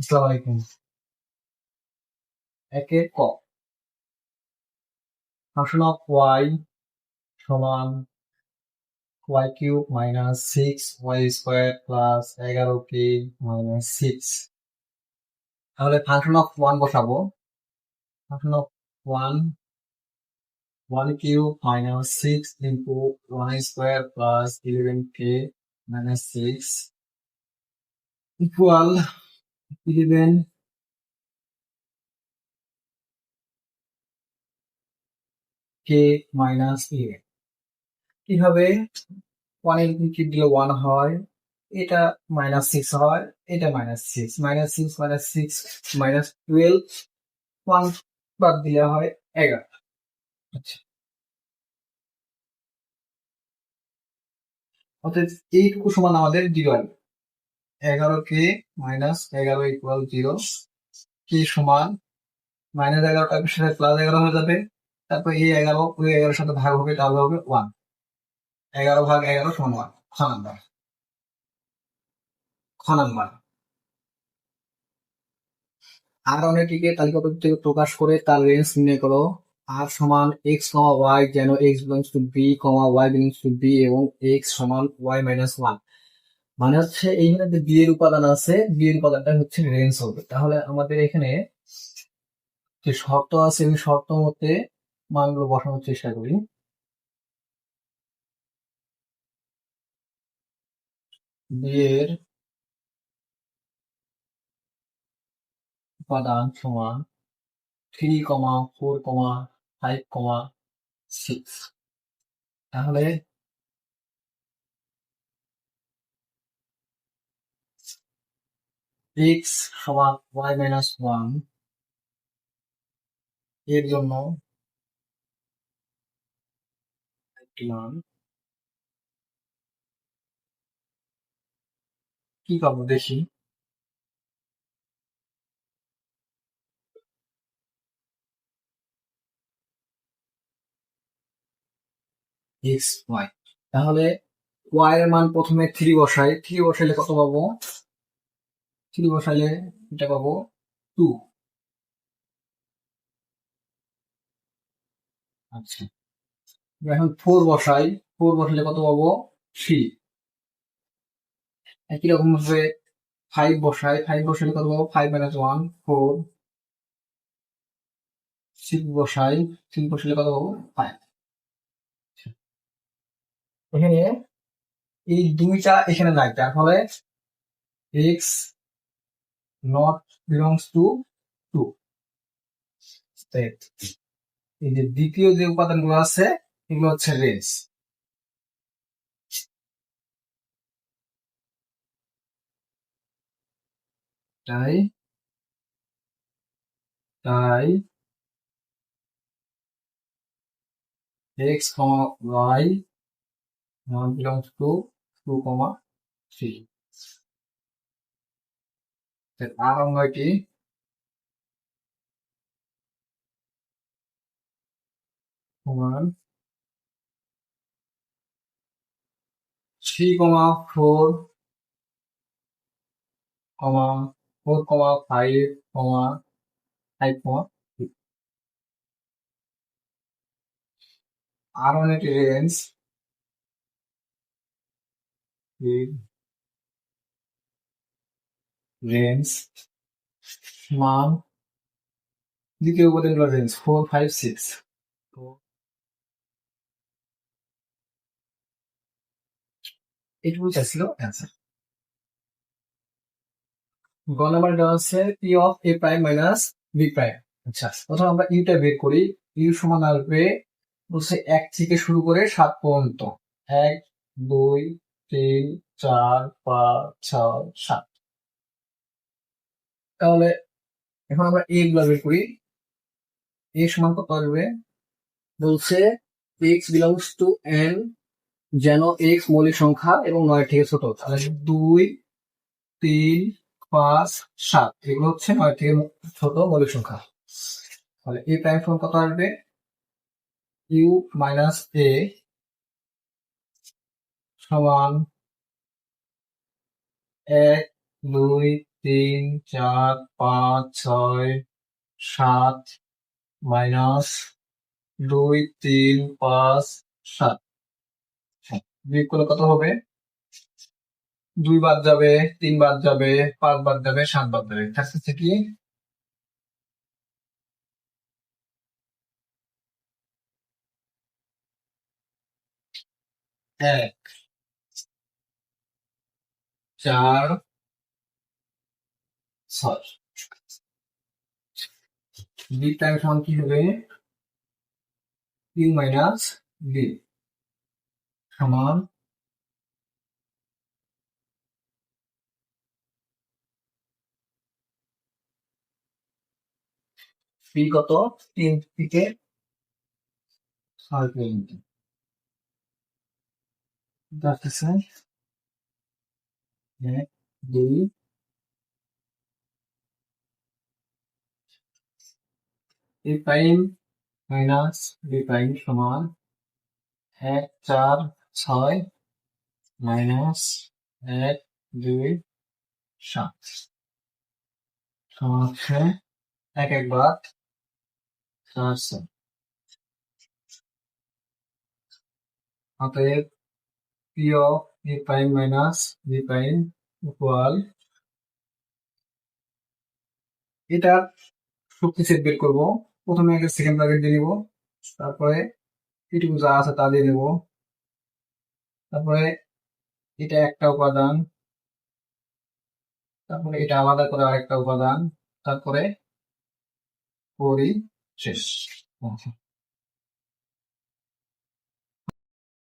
আসসালামু আলাইকুম। একের ক ফাংশন অফ ওয়াই সমান y cube minus six y square plus 11k minus six. তাহলে ফাংশন অফ ওয়ান বসাবো। Function of one one cube minus six into y square plus 11k minus six equal 11k minus 11। কিভাবে ওয়ানের cube দিলে one হয়, এটা minus six হয়, এটা minus six, minus six minus six minus 12, one বাদ দিলে হয় 11। আচ্ছা, অর্থাৎ এইটুকু সমান আমাদের 0 আসবে। 11k minus 11 equal 0। কে সমান মাইনাস 11টার সাথে প্লাস 11 হয়ে যাবে, তারপর এই 11 ওই 11 সাথে ভাগ হবে, তাহলে হবে 1। 11 ভাগ 11 সমান 1। খ নাম্বার। খ নাম্বার, আর অনেকটিকে তালিকাবদ্ধ থেকে প্রকাশ করে তার রেঞ্জ নির্ণয় করো। আর সমান এক্স কমা ওয়াই, যেন x belongs to B comma y belongs to B, এবং এক্স সমান ওয়াই মাইনাস ওয়ান। মানে হচ্ছে এইখানে যে বি এর উপাদান আছে, বি এর উপাদানটা হচ্ছে রেঞ্জ হবে। তাহলে আমাদের এখানে যে শর্ত আছে ওই শর্ত মতে মানগুলো বসানোর চেষ্টা করি। বি এর উপাদান সমান 3,4,5,6। তাহলে এক্স সমান ওয়াই মাইনাস ওয়ান এর জন্য একটি মান কি পাবো দেখি। এক্স ওয়াই, তাহলে ওয়াই এর মান প্রথমে 3 বসাই। 3 বসাইলে কত পাবো? 3 বসাইলে এটা পাবো 2। আচ্ছা, এখন 4 বসাই। 4 বসাইলে কত পাবো? 3। একই রকম ভাবে 5 বসাই। 5 বসাইলে কত পাবো? 5 মাইনাস 1 4। 6 বসাই। 6 বসাইলে কত পাবো? 5। এখানে এই দুইটা এখানে নাই, তার ফলে এক্স নট বিলংস টু 2। এই যে দ্বিতীয় যে উপাদানগুলো আছে এগুলো হচ্ছে রেঞ্জ। তাই তাই x comma y not belongs to 2,3। আর অঙ্গটি সমান 3,4, 4,5, 5,3। আর অনেকটি রেঞ্জ সমান দ্বিতীয় উপাদানগুলো রেঞ্জ 4, 5, 6। তো এইটুকু চাইছিল অ্যান্সার। গ নাম্বার দেওয়া আছে P of A prime minus B prime. আচ্ছা, প্রথম আমরা ইউটা বের করি। ইউ সমান আসবে বলছে 1 থেকে শুরু করে 7 পর্যন্ত। 1, 2, 3, 4, 5, 6, 7। তাহলে এখন আমরা এ গুলা বের করি। এ সমান কত আসবে? বলছে এক্স বিলংস টু এন, যেন এক্স মৌলিক সংখ্যা এবং 9 থেকে ছোট। তাহলে 2, 3, 5, 7 এগুলো হচ্ছে 9 থেকে ছোট মৌলিক সংখ্যা। তাহলে এ প্রাইম সমান কত আসবে? ইউ মাইনাস এ সমান 1, 2, 3 4 5 6 7 মাইনাস 2 3 5 7 বিয়োগ করলে কত হবে? 2 বাদ যাবে, 3 বাদ যাবে, 5 বাদ যাবে, 7 বাদ যাবে, থাকতেছে কি? 1 4 6 বি টাইম সমান কি হবে? 3 মাইনাস বি সমান বি কত? 3 থেকে 6 পর্যন্ত আসতেছে 1 2 এ প্রাইম মাইনাস বি প্রাইম সমান 1 4 6 মাইনাস 1 2 7 সমান হচ্ছে 1 1 বাদ 4 7 অতএব P of A prime minus B prime equal, এটা শক্তি সেট বের করবো। প্রথমে আগে সেকেন্ড ব্র্যাকেট দিয়ে নিব, তারপরে এটুকু যা আছে তা দিয়ে নেব, তারপরে এটা একটা উপাদান, তারপরে এটা আলাদা করে আরেকটা উপাদান, তারপরে পরিশেষ।